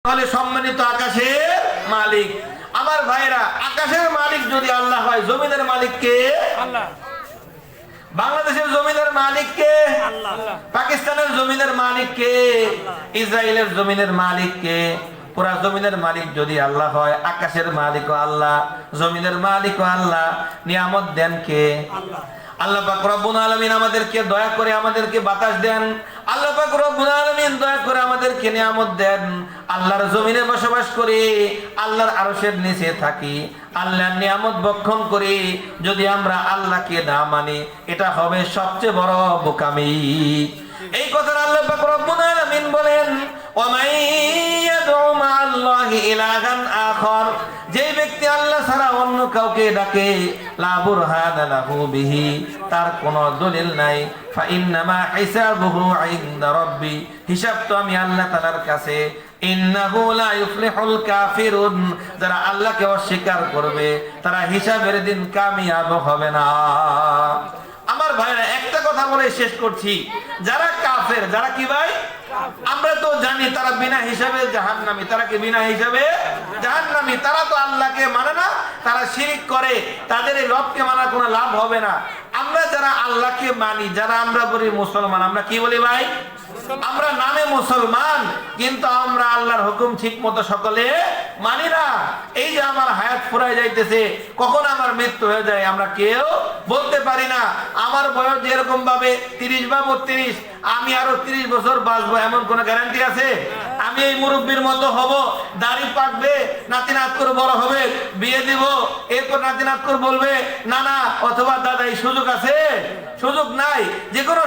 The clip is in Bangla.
তাহলে সম্মানিত আকাশের মালিক। আমার ভাইরা, আকাশের মালিক যদি আল্লাহ হয়, জমিনের মালিক কে? আল্লাহ। বাংলাদেশের জমিনের মালিক কে? আল্লাহ। পাকিস্তানের জমিনের মালিক কে? ইসরায়েলের জমিনের মালিক কে? পুরা জমিনের মালিক যদি আল্লাহ হয়, আকাশের মালিকও আল্লাহ, জমিনের মালিকও আল্লাহ, নিয়ামত দেন কে? আল্লাহ। আল্লাহ পাক রব্বুল আলামিন আমাদেরকে দয়া করে আমাদেরকে বাতাস দেন। আল্লাহ পাক রব্বুল আলামিন দয়া করে আমাদেরকে নিয়ামত দেন। আল্লাহর জমিনে বসবাস করি, আল্লাহর আরশের নিচে থাকি, আল্লাহর নিয়ামত ভক্ষণ করি, যদি আমরা আল্লাহকে না মানি, এটা হবে সবচেয়ে বড় বোকামি। এই কথা আল্লাহ পাক রব্বুল আলামিন বলেন, ওয়া মান ইয়াদউ মা'আল্লাহি ইলাহান আখার, যে ব্যক্তি আল্লাহ ছাড়া অন্য কাউকে ডাকে, লা বুরহানা লাহু বিহি, তার কোনো দলিল নাই, ফা ইন্নামা হিসাবুহু ইনদা রাব্বি, হিসাব তো আমি আল্লাহ তাআলার কাছে। ইন্নাহু লা ইফলিহুল কাফিরুন, যারা আল্লাহকে অস্বীকার করবে তারা হিসাবের দিন কামিয়াব হবে না। আমার ভাইরা, একটা কথা বলে শেষ করছি, যারা কাফের, যারা কি ভাই? আমরা তো জানি তারা বিনা হিসাবে জাহান্নামী। তারা কি বিনা হিসাবে জাহান্নামী? তারা তো আল্লাহকে মানে না, তারা শিরক করে, তাদের এই রবকে মানা কোনো লাভ হবে না। আমরা যারা আল্লাহকে মানি, যারা আমরা বলি মুসলমান, আমরা কি বলি ভাই? আমরা নামে মুসলমান, কিন্তু আমরা আল্লাহর হুকুম ঠিক মতো সকলে মানি না। এই যে আমার হায়াত ফুরায় যাইতেছে, কখন আমার মৃত্যু হয়ে যায় আমরা কেউ বলতে পারি না। আমার বয়স যেরকম ভাবে 30 বা 32, আমি আরো 30 বছর বাঁচবো এমন কোন গ্যারান্টি আছে? আমি এই মুরব্বীর মতো হব, দাড়ি পাকবে, নাতি নাত করে বড় হবে, বিয়ে দিব, এরপর নাতি নাত করে বলবে না না অথবা দাদা, এই সুযোগ আছে? সুযোগ নাই। যে কোনো